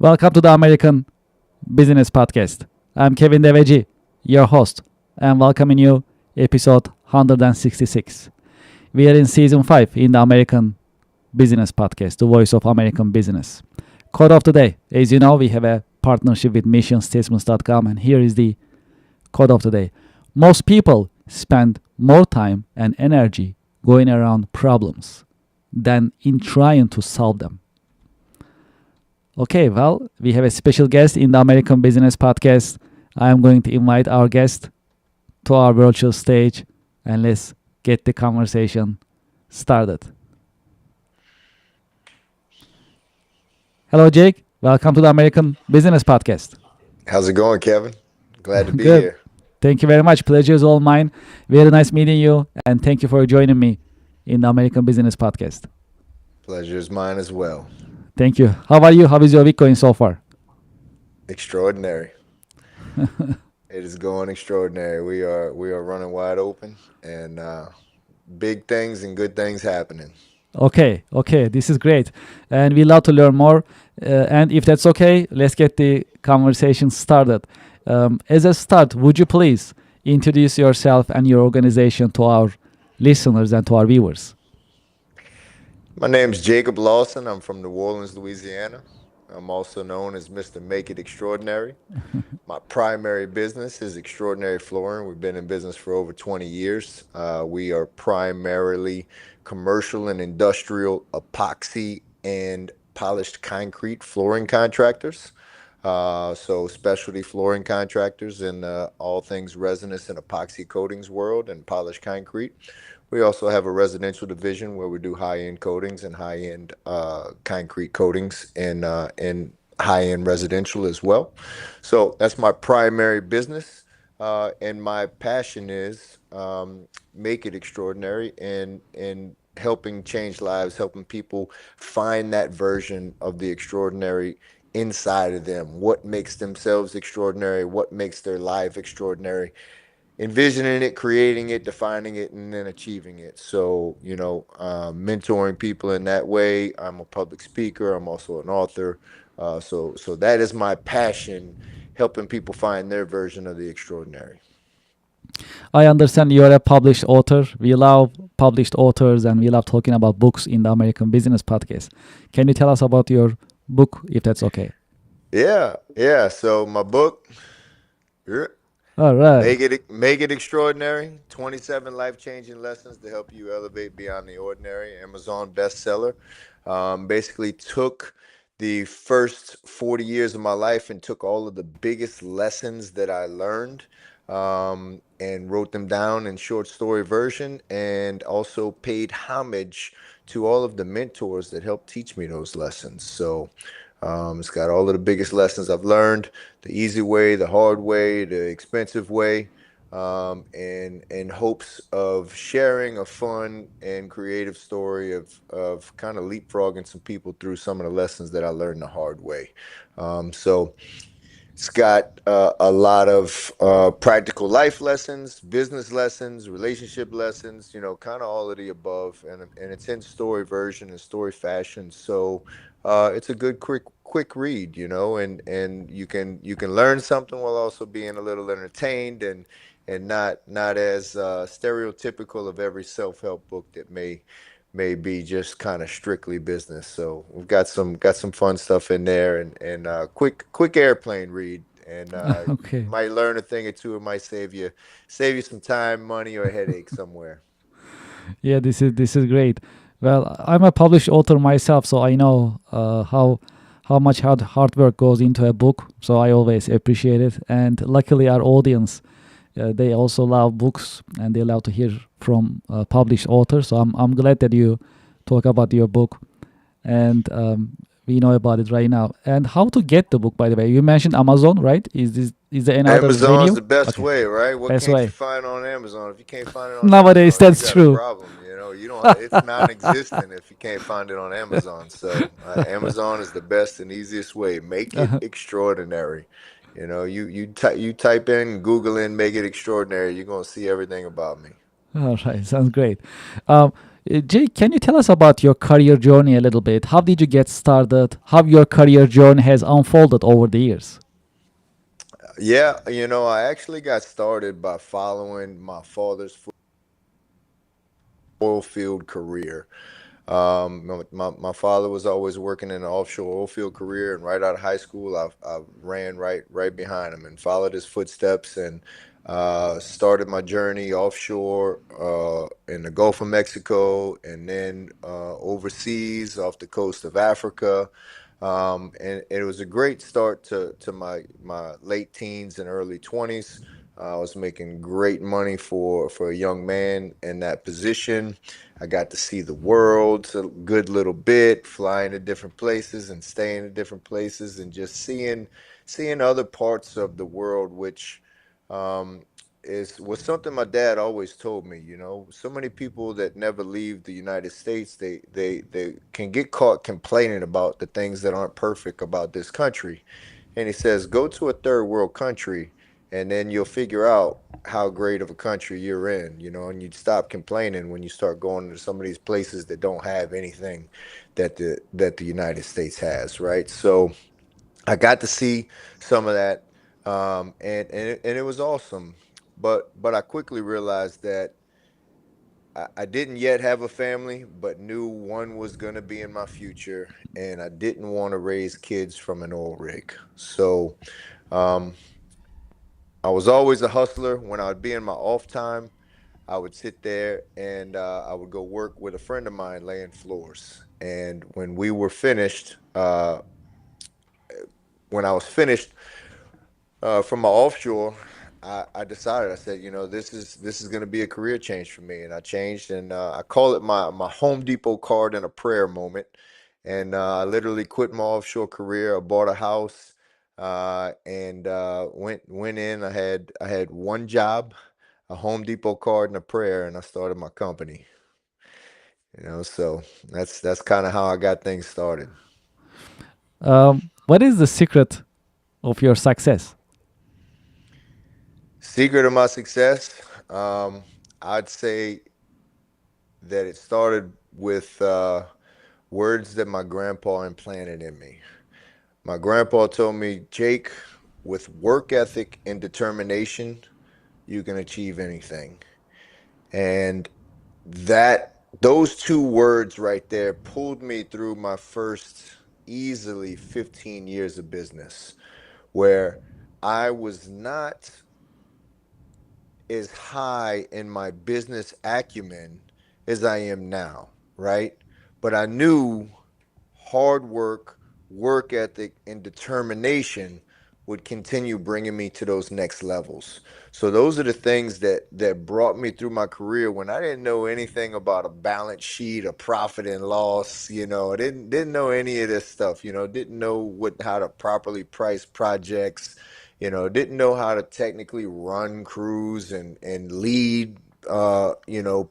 Welcome to the American Business Podcast. I'm Kevin Deveci, your host, and welcoming you episode 166. We are in season 5 in the American Business Podcast, the voice of American business. Quote of the day. As you know, we have a partnership with missionstatements.com, and here is the quote of the day. Most people spend more time and energy going around problems than in trying to solve them. Okay, well, we have a special guest in the American Business Podcast. I am going to invite our guest to our virtual stage and let's get the conversation started. Hello, Jake. Welcome to the American Business Podcast. How's it going, Kevin? Glad to be Good. here. Thank you very much. Pleasure is all mine. Very nice meeting you, and thank you for joining me in the American Business Podcast. Pleasure is mine as well. Thank you. How are you? How is your week going so far? Extraordinary. It is going extraordinary. We are running wide open, and big things and good things happening. Okay, this is great. And we love to learn more. And if that's okay, let's get the conversation started. As a start, would you please introduce yourself and your organization to our listeners and to our viewers? My name is Jacob Lawson. I'm from New Orleans, Louisiana. I'm also known as Mr. Make It Extraordinary. My primary business is Extraordinary Flooring. We've been in business for over 20 years. We are primarily commercial and industrial epoxy and polished concrete flooring contractors. So specialty flooring contractors in all things resinous and epoxy coatings world and polished concrete. We also have a residential division where we do high-end coatings and high-end concrete coatings and high-end residential as well. So that's my primary business, and my passion is make it extraordinary and helping change lives, helping people find that version of the extraordinary inside of them. What makes themselves extraordinary? What makes their life extraordinary? Envisioning it, creating it, defining it, and then achieving it. So, mentoring people in that way. I'm a public speaker. I'm also an author. So that is my passion, helping people find their version of the extraordinary. I understand you're a published author. We love published authors and we love talking about books in the American Business Podcast. Can you tell us about your book, if that's okay? Yeah. So my book, All right. Make it extraordinary. 27 life-changing lessons to help you elevate beyond the ordinary. Amazon bestseller. Basically took the first 40 years of my life and took all of the biggest lessons that I learned, and wrote them down in short story version, and also paid homage to all of the mentors that helped teach me those lessons. So it's got all of the biggest lessons I've learned, the easy way, the hard way, the expensive way, and in hopes of sharing a fun and creative story of kind of leapfrogging some people through some of the lessons that I learned the hard way. So it's got a lot of practical life lessons, business lessons, relationship lessons, kind of all of the above. And it's in story version and story fashion. So it's a good, quick read, and you can learn something while also being a little entertained and not as stereotypical of every self-help book that may be just kind of strictly business. So we've got some fun stuff in there, and quick airplane read, and Okay. might learn a thing or two. It might save you some time, money, or a headache somewhere. Yeah, this is great. Well, I'm a published author myself, so I know how much hard work goes into a book. So I always appreciate it. And luckily, our audience they also love books and they love to hear from published authors. So I'm glad that you talk about your book, and we know about it right now. And how to get the book, by the way? You mentioned Amazon, right? Is there any other Amazon's venue? the best Okay, way, right? What best can't you way. find on Amazon? If you can't find it on Nowadays, Amazon, you that's got a true. problem. You don't. It's non-existent if you can't find it on Amazon. So Amazon is the best and easiest way. Make it extraordinary. You type in, Google in, make it extraordinary. You're gonna see everything about me. All right, sounds great. Um, Jake, can you tell us about your career journey a little bit? How did you get started? How your career journey has unfolded over the years? Yeah, I actually got started by following my father's oil field career. My father was always working in an offshore oil field career, and right out of high school, I ran right behind him and followed his footsteps and started my journey offshore in the Gulf of Mexico, and then overseas off the coast of Africa. And it was a great start to my late teens and early 20s. I was making great money for a young man in that position. I got to see the world a good little bit, flying to different places and staying in different places, and just seeing other parts of the world, which um, is was something my dad always told me. So many people that never leave the United States, they can get caught complaining about the things that aren't perfect about this country. And he says, go to a third world country, and then you'll figure out how great of a country you're in, and you'd stop complaining when you start going to some of these places that don't have anything that the United States has, right? So I got to see some of that, and it was awesome. But I quickly realized that I didn't yet have a family, but knew one was going to be in my future, and I didn't want to raise kids from an oil rig. So um, I was always a hustler. When I would be in my off time, I would sit there and I would go work with a friend of mine laying floors. And when I was finished from my offshore, I decided. I said, this is going to be a career change for me, and I changed, and I call it my Home Depot card and a prayer moment. And I literally quit my offshore career. I bought a house, and went in. I had one job, a Home Depot card and a prayer, and I started my company. So that's kind of how I got things started. What is the secret of your success? Secret of my success, I'd say that it started with words that my grandpa implanted in me. My grandpa told me, Jake, with work ethic and determination, you can achieve anything. And those two words right there pulled me through my first easily 15 years of business, where I was not as high in my business acumen as I am now, right? But I knew hard work ethic, and determination would continue bringing me to those next levels. So those are the things that brought me through my career when I didn't know anything about a balance sheet, a profit and loss. I didn't know any of this stuff. Didn't know how to properly price projects. Didn't know how to technically run crews and lead.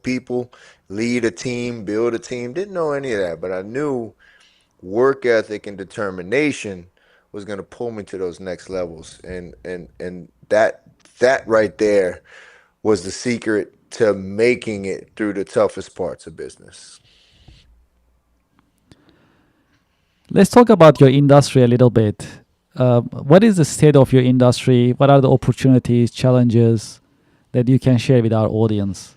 People, lead a team, build a team. Didn't know any of that, but I knew work ethic and determination was going to pull me to those next levels, and that right there was the secret to making it through the toughest parts of business. Let's talk about your industry a little bit. What is the state of your industry? What are the opportunities, challenges that you can share with our audience?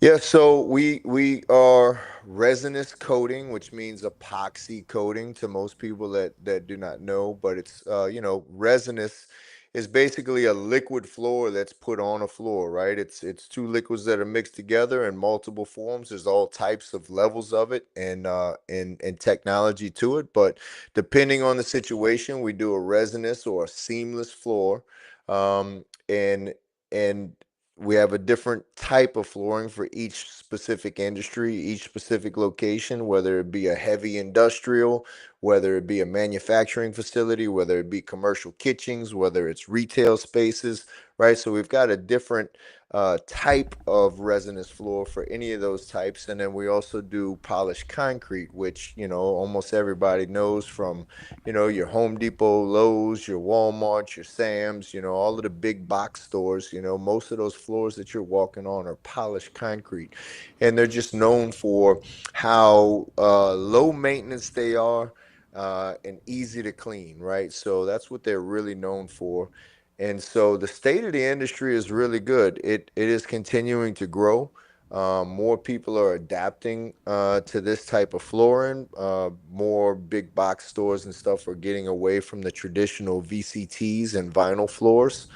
Yeah, so we are resinous coating, which means epoxy coating to most people that do not know. But it's resinous is basically a liquid floor that's put on a floor, right? It's two liquids that are mixed together in multiple forms. There's all types of levels of it and technology to it. But depending on the situation, we do a resinous or a seamless floor. And we have a different type of flooring for each specific industry, each specific location, whether it be a heavy industrial, whether it be a manufacturing facility, whether it be commercial kitchens, whether it's retail spaces, right? So we've got a different type of resinous floor for any of those types. And then we also do polished concrete, which, almost everybody knows from, your Home Depot, Lowe's, your Walmart, your Sam's, all of the big box stores. Most of those floors that you're walking on are polished concrete. And they're just known for how low maintenance they are, and easy to clean, right? So that's what they're really known for. And so the state of the industry is really good. It is continuing to grow. More people are adapting to this type of flooring. More big box stores and stuff are getting away from the traditional VCTs and vinyl floors.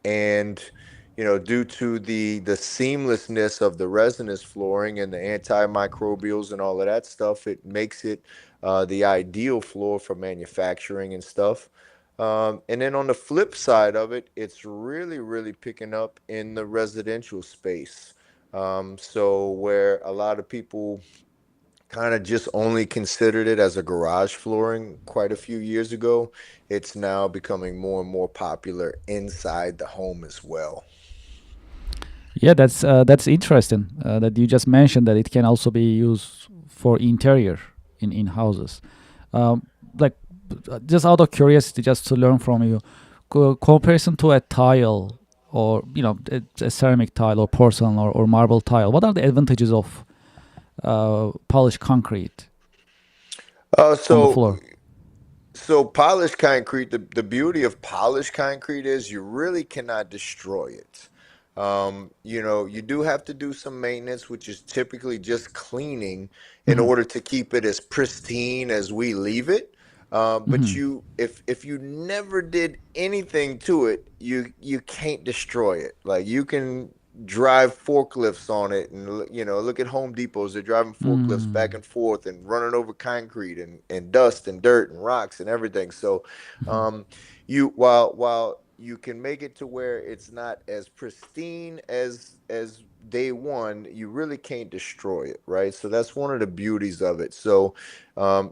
And due to the seamlessness of the resinous flooring and the antimicrobials and all of that stuff, it makes it the ideal floor for manufacturing and stuff. And then on the flip side of it, it's really, really picking up in the residential space. So where a lot of people kind of just only considered it as a garage flooring quite a few years ago, it's now becoming more and more popular inside the home as well. Yeah, that's interesting. That you just mentioned that it can also be used for interior in houses. Um, like just out of curiosity, just to learn from you, comparison to a tile or a ceramic tile or porcelain or marble tile. What are the advantages of polished concrete Uh, on the so floor? So polished concrete, the beauty of polished concrete is you really cannot destroy it. You do have to do some maintenance, which is typically just cleaning in Hmm. order to keep it as pristine as we leave it. But Hmm. if you never did anything to it, you can't destroy it. Like you can drive forklifts on it, and look at Home Depots. They're driving forklifts back Mm. and forth and running over concrete and dust and dirt and rocks and everything. So, Mhm. um, while you can make it to where it's not as pristine as day one, you really can't destroy it, right? So that's one of the beauties of it. So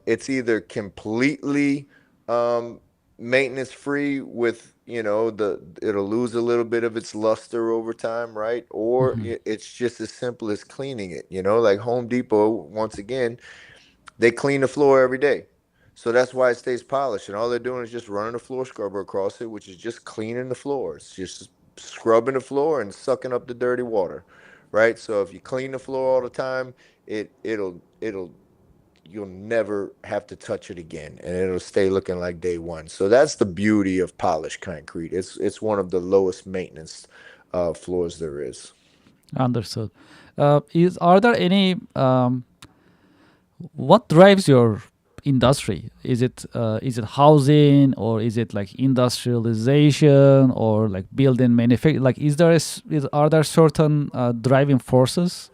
it's either completely um, maintenance free with the it'll lose a little bit of its luster over time, right? Or Mhm. it's just as simple as cleaning it. Like Home Depot, once again, they clean the floor every day. So that's why it stays polished. And all they're doing is just running a floor scrubber across it, which is just cleaning the floor. It's just scrubbing the floor and sucking up the dirty water, right? So if you clean the floor all the time, it'll you'll never have to touch it again, and it'll stay looking like day one. So that's the beauty of polished concrete. It's one of the lowest maintenance floors there is. Understood. Is Are there any what drives your industry? Is it housing, or is it like industrialization, or like building manufacturing? Like, are there certain driving forces?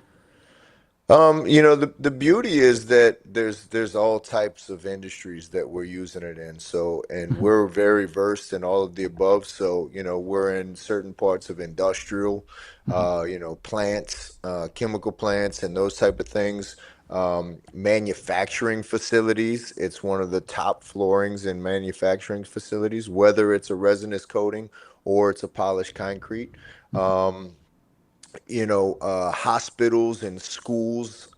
The beauty is that there's all types of industries that we're using it in. So, and Mhm. we're very versed in all of the above. So, we're in certain parts of industrial, Mhm. plants, chemical plants, and those type of things. Manufacturing facilities. It's one of the top floorings in manufacturing facilities, whether it's a resinous coating or it's a polished concrete. Mhm. Hospitals and schools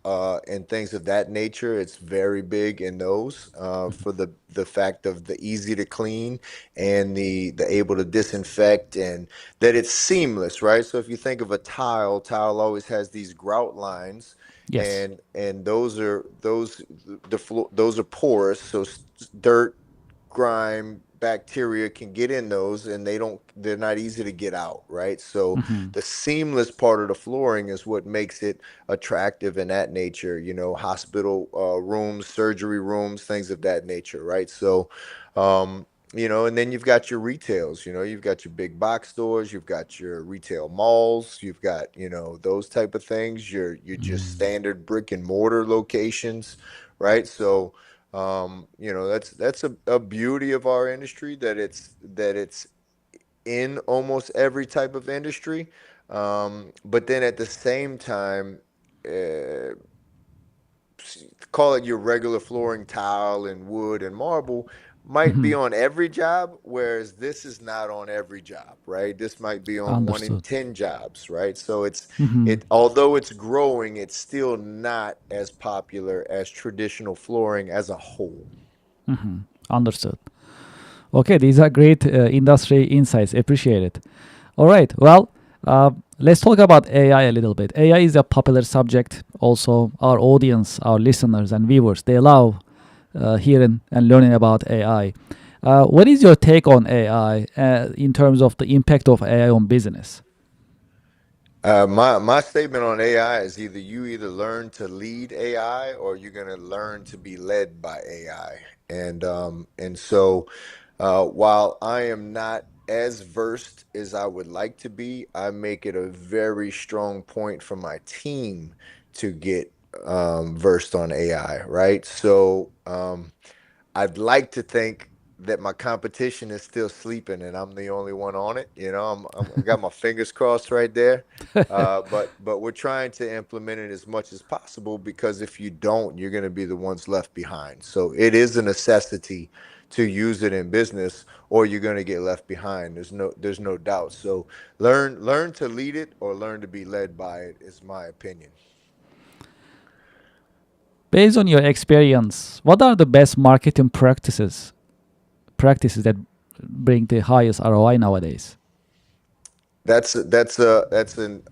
and things of that nature. It's very big in those Mhm. for the fact of the easy to clean and the able to disinfect and that it's seamless, right? So if you think of a tile always has these grout lines. Yes. And those are porous, so dirt, grime, bacteria can get in those, and they're not easy to get out, right? So Hmm. the seamless part of the flooring is what makes it attractive in that nature. Hospital rooms, surgery rooms, things of that nature, right? So um and then you've got your retails. You've got your big box stores, you've got your retail malls, you've got those type of things, your just Mm. standard brick and mortar locations, right? So that's a beauty of our industry, that it's in almost every type of industry. But then at the same time, uh, call it your regular flooring, tile and wood and marble, might be Mhm. on every job, whereas this is not on every job, right? This might be on one in Understood. 10 jobs, right? So Mhm. it although it's growing, it's still not as popular as traditional flooring as a whole. Mhm. Understood. Okay, these are great industry insights. Appreciate it. All right. Well, let's talk about AI a little bit. AI is a popular subject. Also, our audience, our listeners and viewers, they love hearing and learning about AI. What is your take on AI in terms of the impact of AI on business? My statement on AI is either you either learn to lead AI or you're going to learn to be led by AI. And so while I am not as versed as I would like to be, I make it a very strong point for my team to get versed on AI, right? So I'd like to think that my competition is still sleeping and I'm the only one on it. You know, I got my fingers crossed right there. But we're trying to implement it as much as possible because if you don't, you're going to be the ones left behind. So it is a necessity to use it in business, or you're going to get left behind. There's no doubt. So learn to lead it or learn to be led by it is my opinion. Based on your experience, what are the best marketing practices that bring the highest ROI nowadays? That's an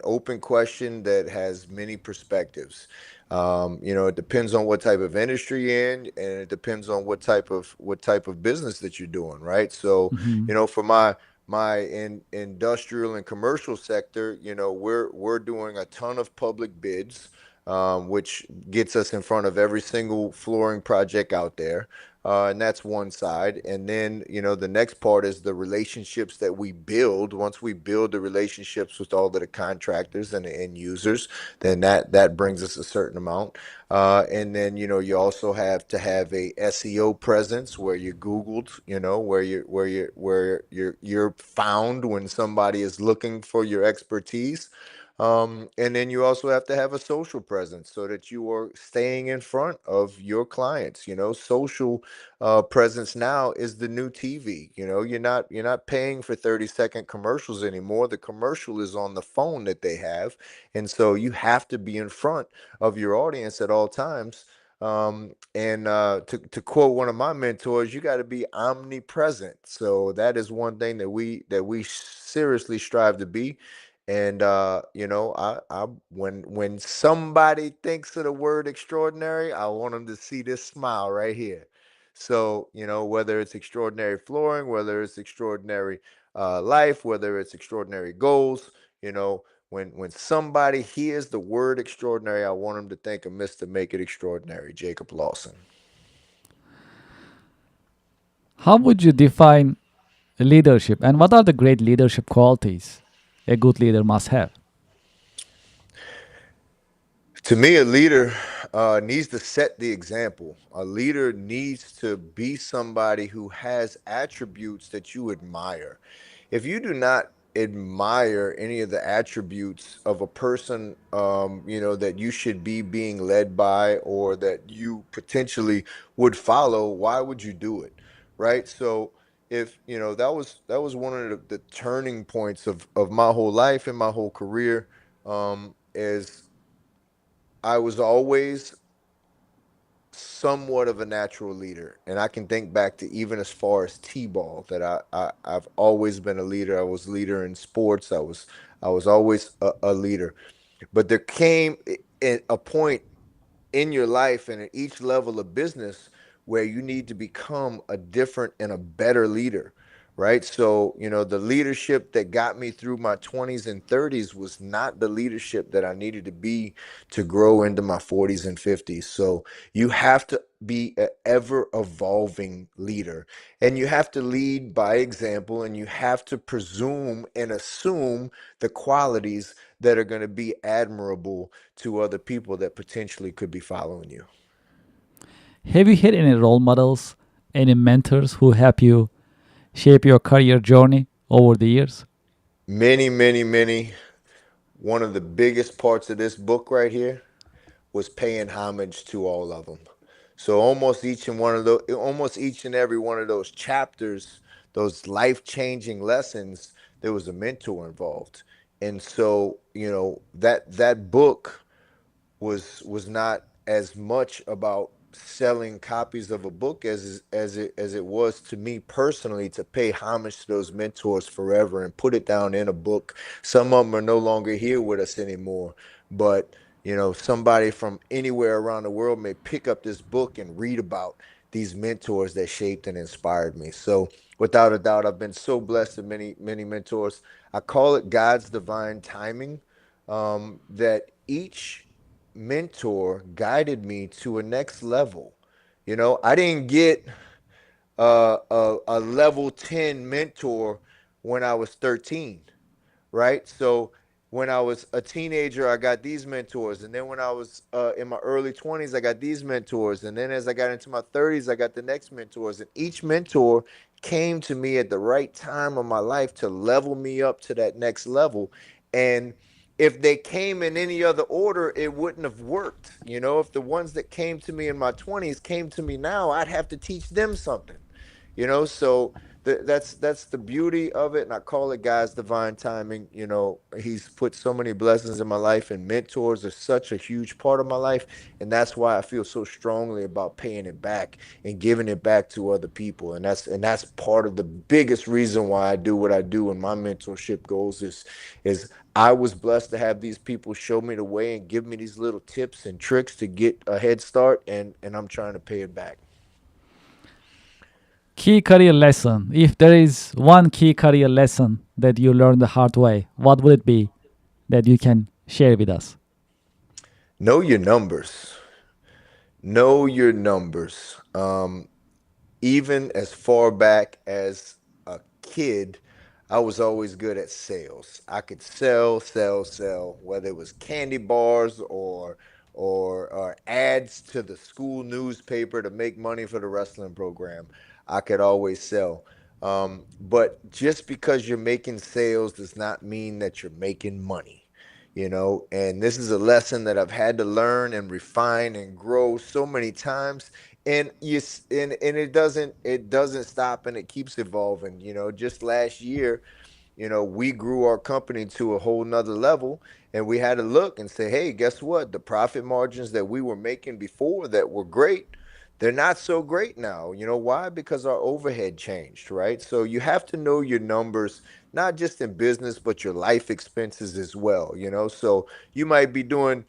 open question that has many perspectives. It depends on what type of industry you're in, and it depends on what type of business that you're doing, right? So, Hmm. for my industrial and commercial sector, we're doing a ton of public bids, which gets us in front of every single flooring project out there. And that's one side. And then, the next part is the relationships that we build. Once we build the relationships with all of the contractors and the end users, then that brings us a certain amount. And then, you also have to have a SEO presence where you're Googled, where you're found when somebody is looking for your expertise. And then you also have to have a social presence so that you are staying in front of your clients. Social presence now is the new TV. You're not paying for 30-second commercials anymore. The commercial is on the phone that they have, and so you have to be in front of your audience at all times. And to quote one of my mentors, you got to be omnipresent. So that is one thing that we seriously strive to be. And I when somebody thinks of the word extraordinary, I want them to see this smile right here. So, whether it's extraordinary flooring, whether it's extraordinary life, whether it's extraordinary goals, when somebody hears the word extraordinary, I want them to think of Mr. Make It Extraordinary, Jacob Lawson. How would you define leadership, and what are the great leadership qualities a good leader must have? To me, a leader needs to set the example. A leader needs to be somebody who has attributes that you admire. If you do not admire any of the attributes of a person, that you should be being led by or that you potentially would follow, why would you do it? Right. So, if that was one of the turning points of my whole life and my whole career, is I was always somewhat of a natural leader. And I can think back to even as far as T-ball that I've always been a leader. I was leader in sports. I was always a leader. But there came a point in your life and at each level of business where you need to become a different and a better leader, right? So, the leadership that got me through my 20s and 30s was not the leadership that I needed to be to grow into my 40s and 50s. So you have to be an ever evolving leader, and you have to lead by example, and you have to presume and assume the qualities that are going to be admirable to other people that potentially could be following you. Have you had any role models, any mentors who help you shape your career journey over the years? Many, many, many. One of the biggest parts of this book right here was paying homage to all of them. So almost each and every one of those chapters, those life changing lessons, there was a mentor involved. And so, that book was not as much about selling copies of a book as it was to me personally, to pay homage to those mentors forever and put it down in a book. Some of them are no longer here with us anymore, but somebody from anywhere around the world may pick up this book and read about these mentors that shaped and inspired me. So without a doubt, I've been so blessed with many many mentors. I call it God's divine timing, that each mentor guided me to a next level. I didn't get a level 10 mentor when I was 13, right? So when I was a teenager, I got these mentors, and then when I was in my early 20s, I got these mentors, and then as I got into my 30s, I got the next mentors, and each mentor came to me at the right time of my life to level me up to that next level. And if they came in any other order, it wouldn't have worked. If the ones that came to me in my 20s came to me now, I'd have to teach them something. So that's the beauty of it, and I call it God's divine timing. He's put so many blessings in my life, and mentors are such a huge part of my life, and that's why I feel so strongly about paying it back and giving it back to other people. And that's part of the biggest reason why I do what I do, and my mentorship goals is I was blessed to have these people show me the way and give me these little tips and tricks to get a head start, and I'm trying to pay it back. Key career lesson. If there is one key career lesson that you learned the hard way, what would it be that you can share with us? Know your numbers. Know your numbers. Even as far back as a kid, I was always good at sales. I could sell, sell, sell, whether it was candy bars or ads to the school newspaper to make money for the wrestling program. I could always sell. But just because you're making sales does not mean that you're making money. And this is a lesson that I've had to learn and refine and grow so many times. And it doesn't stop, and it keeps evolving. Just last year, we grew our company to a whole nother level, and we had to look and say, hey, guess what? The profit margins that we were making before that were great, they're not so great now. Why? Because our overhead changed, right? So you have to know your numbers, not just in business, but your life expenses as well. So you might be doing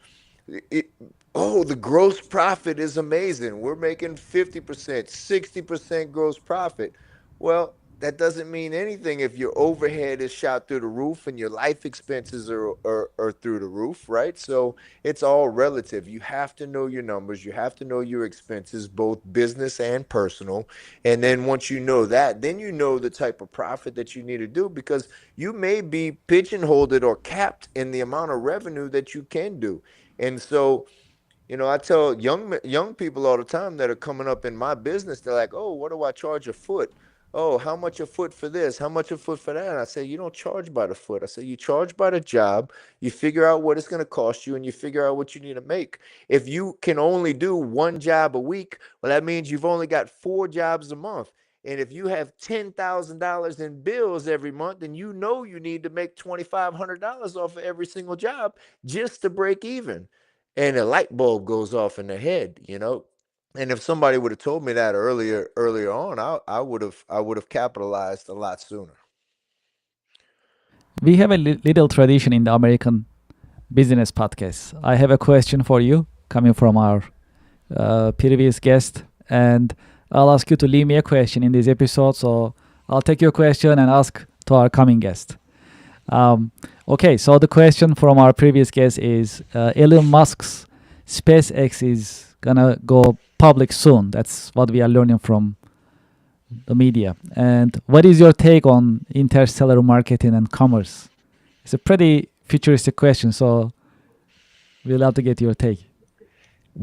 it. Oh, the gross profit is amazing. We're making 50%, 60% gross profit. Well, that doesn't mean anything if your overhead is shot through the roof and your life expenses are through the roof, right? So it's all relative. You have to know your numbers. You have to know your expenses, both business and personal. And then once you know that, then you know the type of profit that you need to do, because you may be pigeonholed or capped in the amount of revenue that you can do. And so, I tell young people all the time that are coming up in my business, they're like, "Oh, what do I charge a foot? Oh, how much a foot for this? How much a foot for that?" And I say, "You don't charge by the foot. I say you charge by the job. You figure out what it's going to cost you, and you figure out what you need to make. If you can only do one job a week, well, that means you've only got 4 jobs a month. And if you have $10,000 in bills every month, then you need to make $2,500 off of every single job just to break even." And a light bulb goes off in their head. And if somebody would have told me that earlier on, I would have capitalized a lot sooner. We have a little tradition in the American business podcast. I have a question for you coming from our previous guest, and I'll ask you to leave me a question in this episode. So I'll take your question and ask to our coming guest. Um, okay, so the question from our previous guest is Elon Musk's SpaceX is gonna go public soon. That's what we are learning from the media. And what is your take on interstellar marketing and commerce? It's a pretty futuristic question, so we'll have to get your take.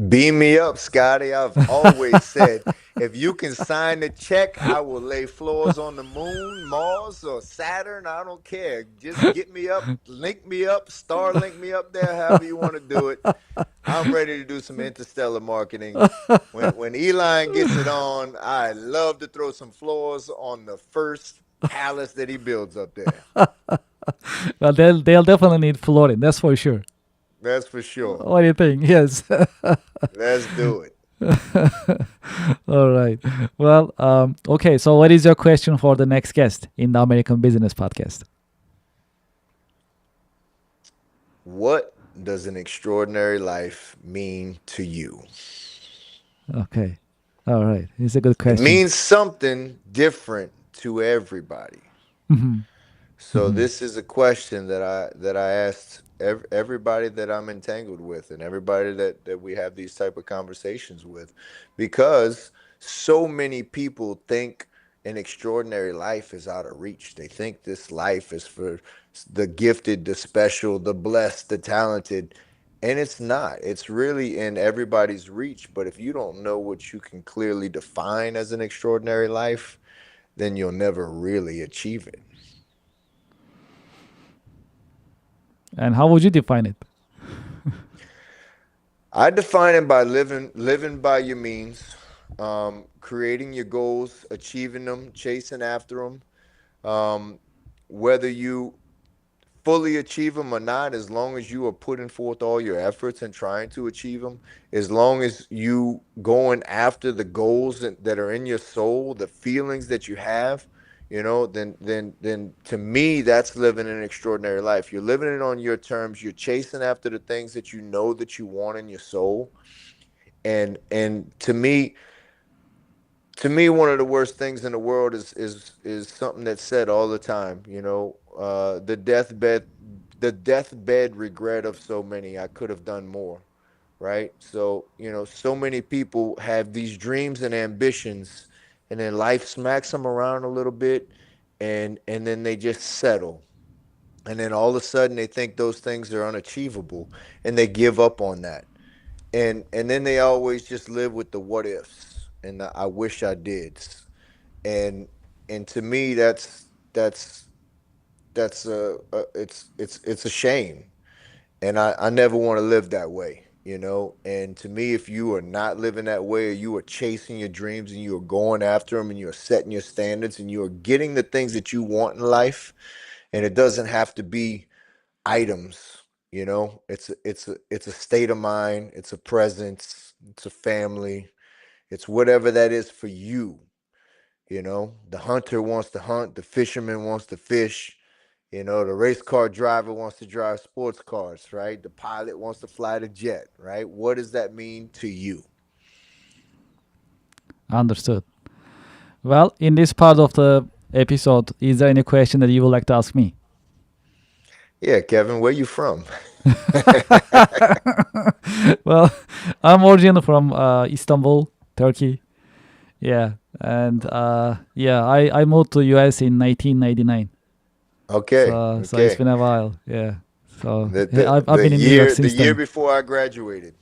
Beam me up, Scotty. I've always said if you can sign the check, I will lay floors on the moon, Mars, or Saturn. I don't care. Just get me up, link me up, star link me up there, however you want to do it. I'm ready to do some interstellar marketing. When Elon gets it on, I love to throw some floors on the first palace that he builds up there. Well, they'll definitely need flooring. That's for sure. That's for sure. What do you think? Yes. Let's do it. All right. Well, okay. So, what is your question for the next guest in the American Business Podcast? What does an extraordinary life mean to you? Okay. All right. It's a good It question. means something different to everybody. Mhm. So Mhm. this is a question that I asked everybody that I'm entangled with and everybody that we have these type of conversations with, because so many people think an extraordinary life is out of reach. They think this life is for the gifted, the special, the blessed, the talented, and it's not. It's really in everybody's reach, but if you don't know what you can clearly define as an extraordinary life, then you'll never really achieve it. And how would you define it? I define it by living by your means, creating your goals, achieving them, chasing after them. Um, Whether you fully achieve them or not, as long as you are putting forth all your efforts and trying to achieve them, as long as you going after the goals that are in your soul, the feelings that you have, then to me that's living an extraordinary life. You're living it on your terms. You're chasing after the things that you know that you want in your soul. And to me, one of the worst things in the world is something that's said all the time. The deathbed regret of so many. I could have done more, right? So so many people have these dreams and ambitions, and then life smacks them around a little bit, and then they just settle, and then all of a sudden they think those things are unachievable, and they give up on that, and then they always just live with the what ifs and the I wish I did, and and to me that's it's a shame, and I never want to live that way. And to me, if you are not living that way, or you are chasing your dreams and you are going after them and you are setting your standards and you are getting the things that you want in life, and it doesn't have to be items. It's a state of mind, it's a presence, it's a family, it's whatever that is for you. The hunter wants to hunt, the fisherman wants to fish, the race car driver wants to drive sports cars, right? The pilot wants to fly the jet, right? What does that mean to you? Understood. Well, in this part of the episode, is there any question that you would like to ask me? Yeah, Kevin, where you from? Well, I'm originally from Istanbul, Turkey. Yeah, and yeah, I moved to US in 1999. Okay, So it's okay. been a while. Yeah. So The yeah, the I've the been in New York year the since year then. before I graduated.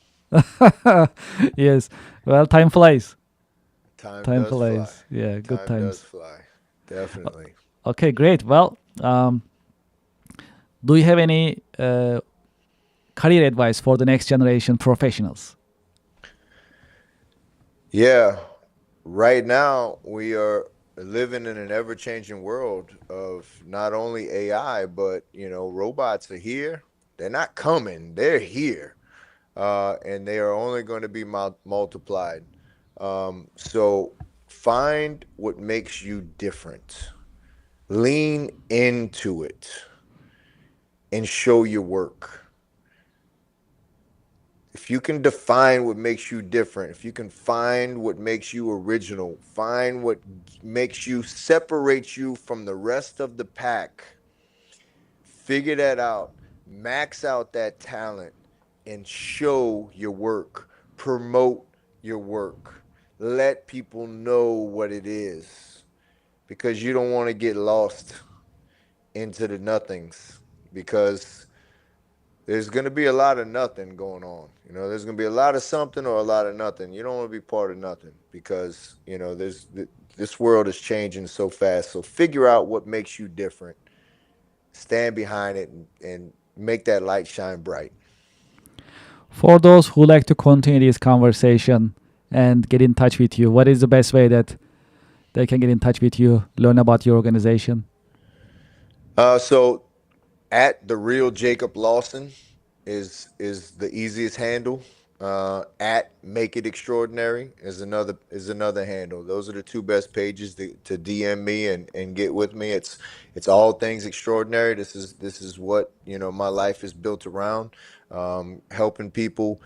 Yes. Well, time flies. Time Time does fly. flies. Yeah, good Time does times. fly. Definitely. Okay, great. Well, do you have any career advice for the next generation professionals? Yeah. Right now, we are living in an ever-changing world of not only AI, but robots are here. They're not coming. They're here, and they are only going to be multiplied. So find what makes you different. Lean into it and show your work. If you can define what makes you different, if you can find what makes you original, find what makes you separate you from the rest of the pack, figure that out, max out that talent, and show your work, promote your work, let people know what it is, because you don't want to get lost into the nothings, because there's going to be a lot of nothing going on. There's going to be a lot of something or a lot of nothing. You don't want to be part of nothing because, this world is changing so fast. So figure out what makes you different, stand behind it, and make that light shine bright. For those who like to continue this conversation and get in touch with you, what is the best way that they can get in touch with you, learn about your organization? So at the real Jacob Lawson is the easiest handle. At Make It Extraordinary is another handle. Those are the two best pages to DM me and get with me. It's all things extraordinary. This is what my life is built around, helping people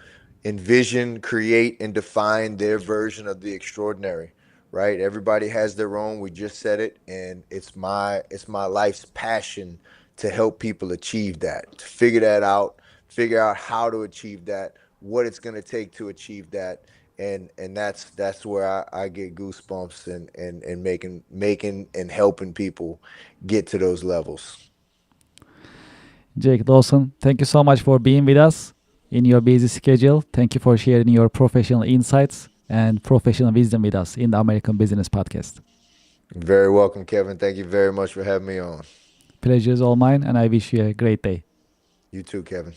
envision, create, and define their version of the extraordinary. Right? Everybody has their own. We just said it, and it's my life's passion to help people achieve that, to figure out how to achieve that, what it's going to take to achieve that. And that's where I get goosebumps and making and helping people get to those levels. Jake Dawson, thank you so much for being with us in your busy schedule. Thank you for sharing your professional insights and professional wisdom with us in the American Business Podcast. Very welcome, Kevin. Thank you very much for having me on. Pleasure is all mine, and I wish you a great day. You too, Kevin.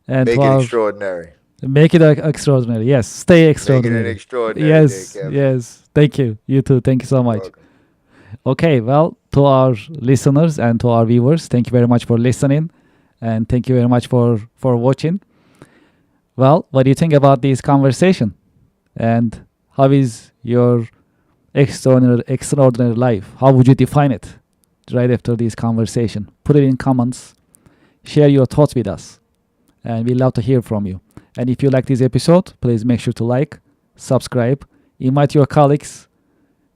And Make to it our extraordinary. make it extraordinary. Yes, stay Make it an extraordinary. extraordinary day, Yes, Kevin. yes. Thank you. You too. Thank you so You're much. welcome. Okay, well, to our listeners and to our viewers, thank you very much for listening, and thank you very much for watching. Well, what do you think about this conversation? And how is your extraordinary life? How would you define it right after this conversation? Put it in comments. Share your thoughts with us. And we love to hear from you. And if you like this episode, please make sure to like, subscribe, invite your colleagues,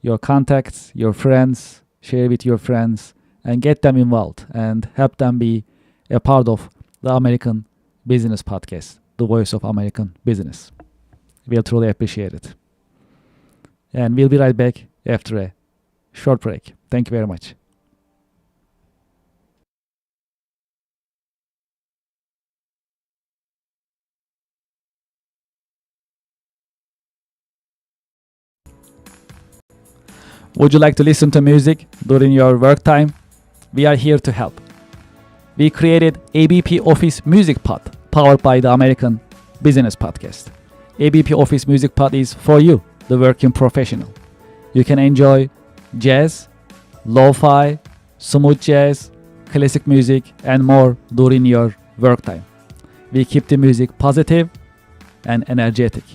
your contacts, your friends, share with your friends, and get them involved and help them be a part of the American Business Podcast, the voice of American business. We'll truly appreciate it. And we'll be right back after a short break. Thank you very much. Would you like to listen to music during your work time? We are here to help. We created ABP Office Music Pod, powered by the American Business Podcast. ABP Office Music Pod is for you, the working professional. You can enjoy jazz, lo-fi, smooth jazz, classic music, and more during your work time. We keep the music positive and energetic.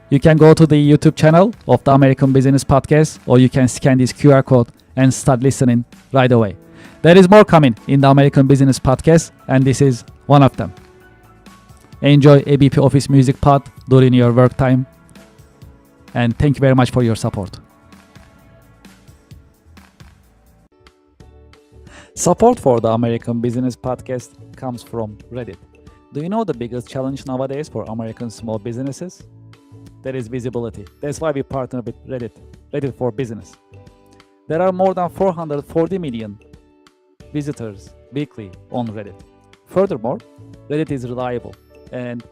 You can go to the YouTube channel of the American Business Podcast, or you can scan this QR code and start listening right away. There is more coming in the American Business Podcast, and this is one of them. Enjoy ABP Office Music Pod during your work time, and thank you very much for your support. Support for the American Business Podcast comes from Reddit. Do you know the biggest challenge nowadays for American small businesses? That is visibility. That's why we partner with Reddit for Business. There are more than 440 million visitors weekly on Reddit. Furthermore, Reddit is reliable, and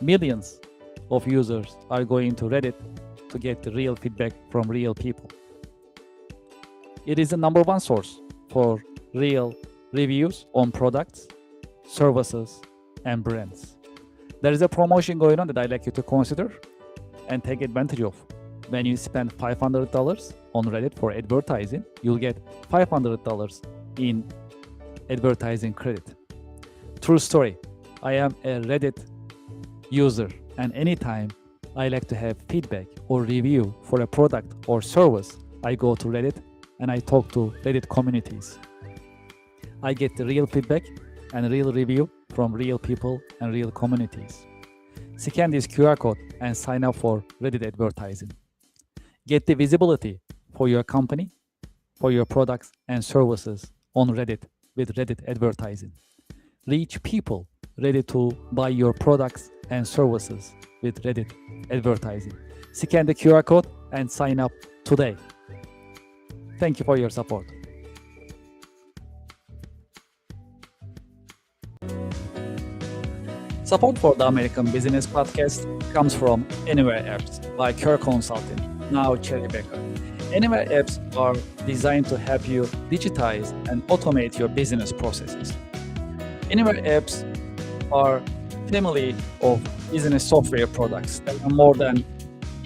millions of users are going to Reddit to get the real feedback from real people. It is the number one source for real reviews on products, services, and brands. There is a promotion going on that I'd like you to consider and take advantage of. When you spend $500 on Reddit for advertising, you'll get $500 in advertising credit. True story. I am a Reddit user, and anytime I like to have feedback or review for a product or service, I go to Reddit and I talk to Reddit communities. I get the real feedback and real review from real people and real communities. Scan this QR code and sign up for Reddit advertising. Get the visibility for your company, for your products and services on Reddit with Reddit advertising. Reach people ready to buy your products and services with Reddit advertising. Scan the QR code and sign up today. Thank you for your support. Support for the American Business Podcast comes from Anywhere Apps by Kerr Consulting, now Cherry Becker. Anywhere Apps are designed to help you digitize and automate your business processes. Anywhere Apps are family of business software products. There are more than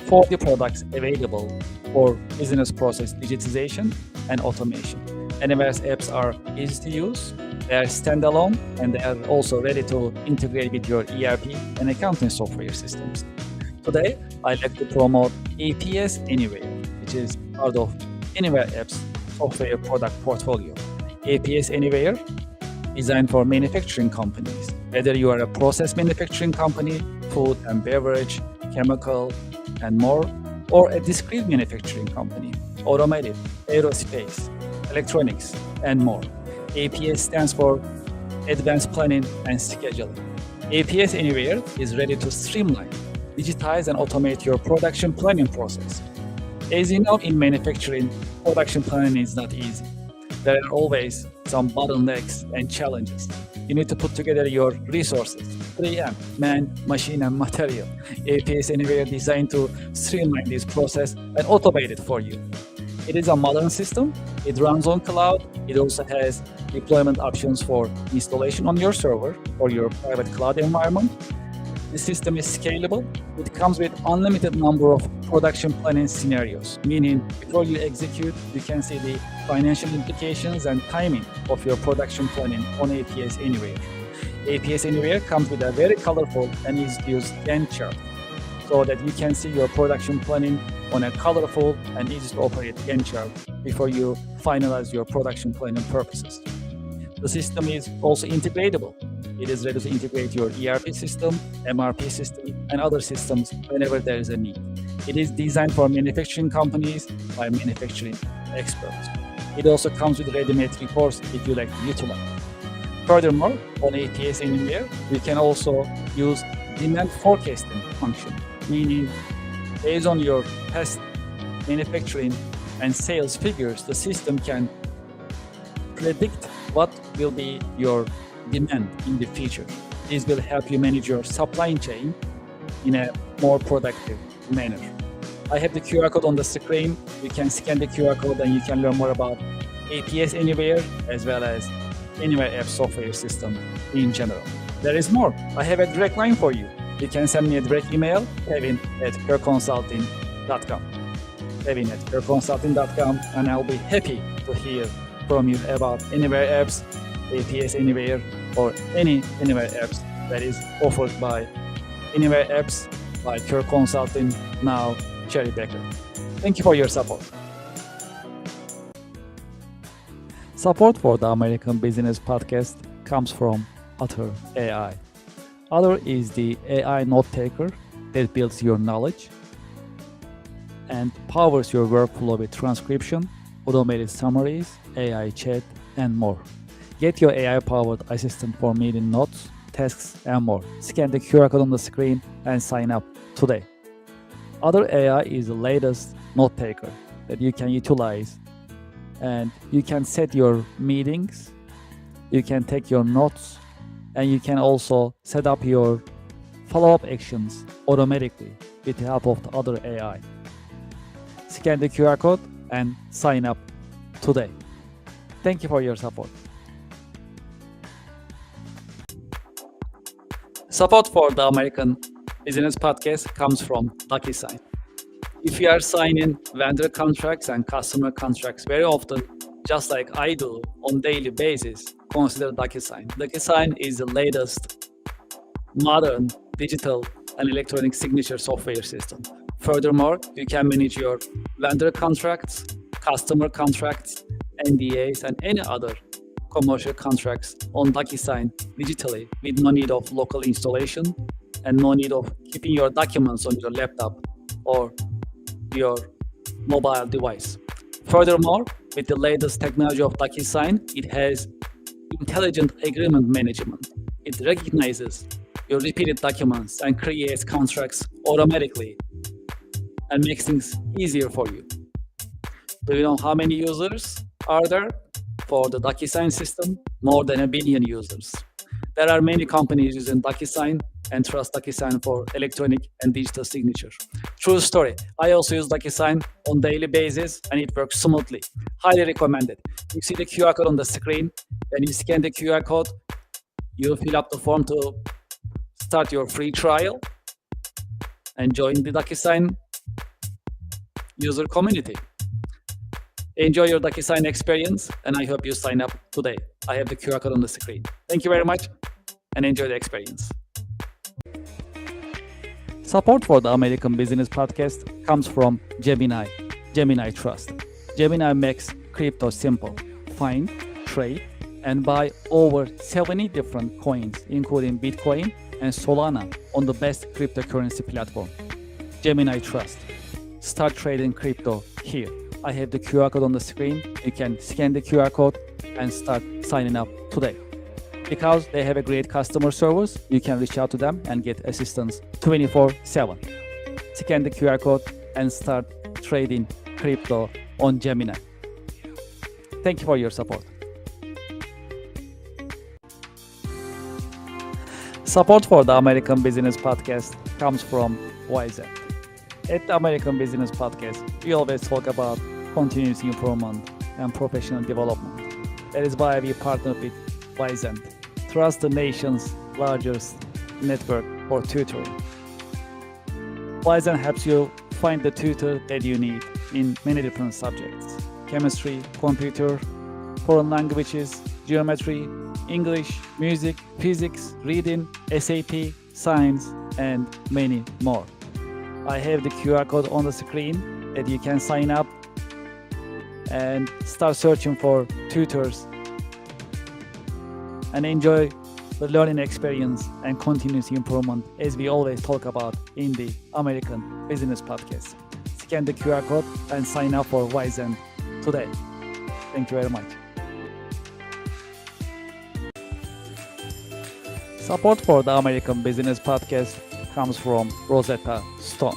40 products available for business process digitization and automation. Anywhere's apps are easy to use, they are standalone, and they are also ready to integrate with your ERP and accounting software systems. Today, I'd like to promote APS Anywhere, which is part of Anywhere Apps software product portfolio. APS Anywhere designed for manufacturing companies. Whether you are a process manufacturing company, food and beverage, chemical, and more, or a discrete manufacturing company, automotive, aerospace, electronics, and more. APS stands for Advanced Planning and Scheduling. APS Anywhere is ready to streamline, digitize, and automate your production planning process. As you know, in manufacturing, production planning is not easy. There are always some bottlenecks and challenges. You need to put together your resources, 3M, man, machine, and material. APS Anywhere designed to streamline this process and automate it for you. It is a modern system. It runs on cloud. It also has deployment options for installation on your server or your private cloud environment. The system is scalable. It comes with unlimited number of production planning scenarios, meaning before you execute, you can see the financial implications and timing of your production planning on APS Anywhere. APS Anywhere comes with a very colorful and easy-to-use Gantt chart so that you can see your production planning on a colorful and easy-to-operate Gantt chart before you finalize your production planning purposes. The system is also integratable. It is ready to integrate your ERP system, MRP system, and other systems whenever there is a need. It is designed for manufacturing companies by manufacturing experts. It also comes with ready-made reports if you like to utilize. Furthermore, on APS Anywhere, we can also use demand forecasting function, meaning based on your past manufacturing and sales figures, the system can predict what will be your demand in the future. This will help you manage your supply chain in a more productive manner. I have the QR code on the screen. You can scan the QR code and you can learn more about APS Anywhere as well as Anywhere App software system in general. There is more. I have a direct line for you. You can send me a direct email, kevin@kerconsulting.com. kevin@kerconsulting.com, and I'll be happy to hear from you about Anywhere Apps, APS Anywhere, or any Anywhere Apps that is offered by Anywhere Apps by Kerr Consulting, now Cherry Becker. Thank you for your support. Support for the American Business Podcast comes from Otter AI. Otter is the AI note taker that builds your knowledge and powers your workflow with transcription, automated summaries, AI chat, and more. Get your AI-powered assistant for meeting notes, tasks, and more. Scan the QR code on the screen and sign up today. Otter AI is the latest note taker that you can utilize, and you can set your meetings, you can take your notes, and you can also set up your follow-up actions automatically with the help of the Otter AI. Scan the QR code and sign up today. Thank you for your support. Support for the American Business Podcast comes from DocuSign. If you are signing vendor contracts and customer contracts very often, just like I do on daily basis, consider DocuSign. DocuSign is the latest modern digital and electronic signature software system. Furthermore, you can manage your vendor contracts, customer contracts, NDAs, and any other commercial contracts on DocuSign digitally with no need of local installation and no need of keeping your documents on your laptop or your mobile device. Furthermore, with the latest technology of DocuSign, it has intelligent agreement management. It recognizes your repeated documents and creates contracts automatically and makes things easier for you. Do you know how many users are there for the DocuSign system? More than 1 billion users. There are many companies using DocuSign and trust DocuSign for electronic and digital signature. True story. I also use DocuSign on daily basis and it works smoothly. Highly recommended. You see the QR code on the screen. When you scan the QR code, you fill up the form to start your free trial and join the DocuSign user community. Enjoy your DocuSign experience, and I hope you sign up today. I have the QR code on the screen. Thank you very much, and enjoy the experience. Support for the American Business Podcast comes from Gemini Trust. Gemini makes crypto simple. Find, trade, and buy over 70 different coins, including Bitcoin and Solana, on the best cryptocurrency platform. Gemini Trust. Start trading crypto here. I have the QR code on the screen. You can scan the QR code and start signing up today. Because they have a great customer service, you can reach out to them and get assistance 24/7. Scan the QR code and start trading crypto on Gemini. Thank you for your support. Support for the American Business Podcast comes from YZ. At the American Business Podcast, we always talk about continuous improvement and professional development. That is why we partner with YZ, trust the nation's largest network for tutoring. YZ helps you find the tutor that you need in many different subjects: chemistry, computer, foreign languages, geometry, English, music, physics, reading, SAP, science, and many more. I have the QR code on the screen that you can sign up and start searching for tutors and enjoy the learning experience and continuous improvement as we always talk about in the American Business Podcast. Scan the QR code and sign up for YZ today. Thank you very much. Support for the American Business Podcast comes from Rosetta Stone.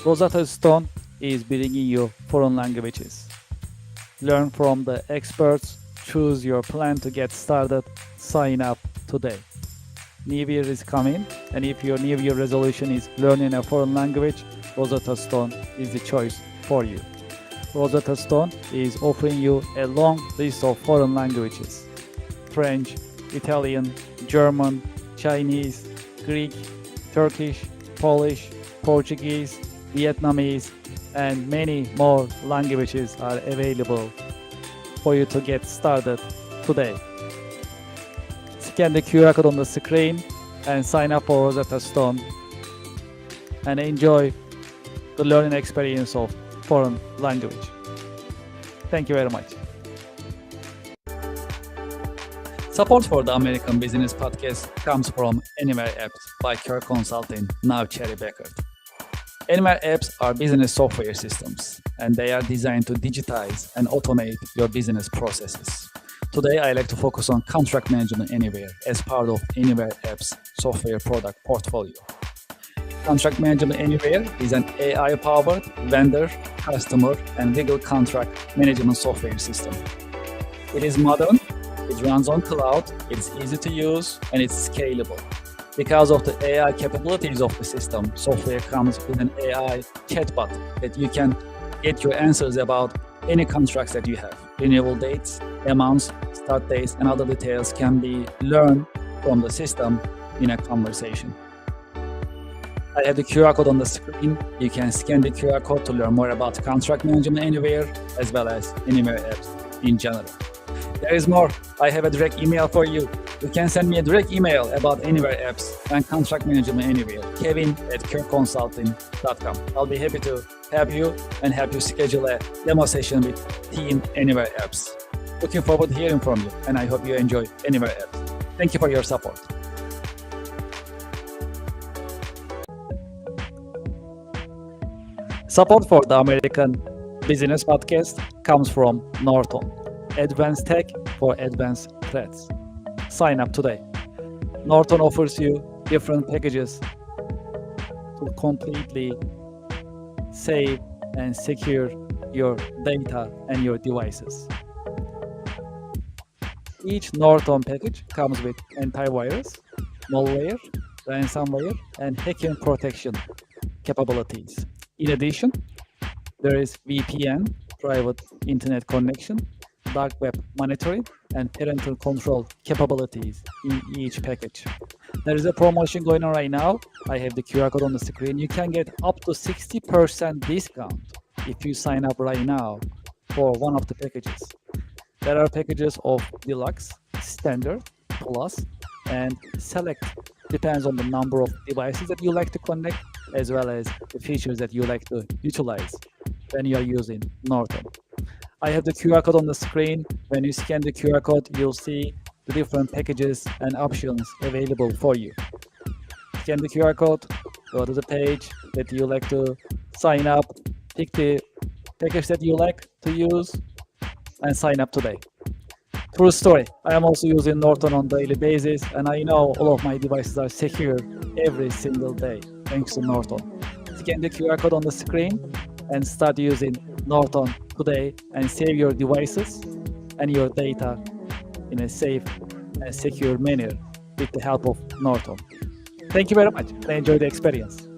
Rosetta Stone is bringing you foreign languages. Learn from the experts, choose your plan to get started, sign up today. New Year is coming, and if your New Year resolution is learning a foreign language, Rosetta Stone is the choice for you. Rosetta Stone is offering you a long list of foreign languages: French, Italian, German, Chinese, Greek, Turkish, Polish, Portuguese, Vietnamese, and many more languages are available for you to get started today. Scan the QR code on the screen and sign up for Rosetta Stone and enjoy the learning experience of foreign language. Thank you very much. Support for the American Business Podcast comes from Anywhere Apps by Kirk Consulting, now Cherry Beckert. Anywhere Apps are business software systems, and they are designed to digitize and automate your business processes. Today, I like to focus on contract management anywhere as part of Anywhere Apps software product portfolio. Contract Management Anywhere is an AI-powered vendor, customer, and legal contract management software system. It is modern, it runs on cloud, it's easy to use, and it's scalable. Because of the AI capabilities of the system, software comes with an AI chatbot that you can get your answers about any contracts that you have. Renewal dates, amounts, start dates, and other details can be learned from the system in a conversation. I have the QR code on the screen. You can scan the QR code to learn more about Contract Management Anywhere, as well as Anywhere Apps in general. There is more. I have a direct email for you. You can send me a direct email about Anywhere Apps and Contract Management Anywhere, kevin@kirkconsulting.com. I'll be happy to help you and help you schedule a demo session with Team Anywhere Apps. Looking forward to hearing from you, and I hope you enjoy Anywhere Apps. Thank you for your support. Support for the American Business Podcast comes from Norton, advanced tech for advanced threats. Sign up today. Norton offers you different packages to completely save and secure your data and your devices. Each Norton package comes with antivirus, malware, ransomware, and hacking protection capabilities. In addition, there is VPN, private internet connection, dark web monitoring, and parental control capabilities in each package. There is a promotion going on right now. I have the QR code on the screen. You can get up to 60% discount if you sign up right now for one of the packages. There are packages of deluxe, standard, plus, and select. Depends on the number of devices that you like to connect, as well as the features that you like to utilize when you are using Norton. I have the QR code on the screen. When you scan the QR code, you'll see the different packages and options available for you. Scan the QR code, go to the page that you like to sign up, pick the package that you like to use, and sign up today. True story. I am also using Norton on daily basis, and I know all of my devices are secure every single day thanks to Norton. Scan the QR code on the screen and start using Norton today and save your devices and your data in a safe and secure manner with the help of Norton. Thank you very much. I enjoyed the experience.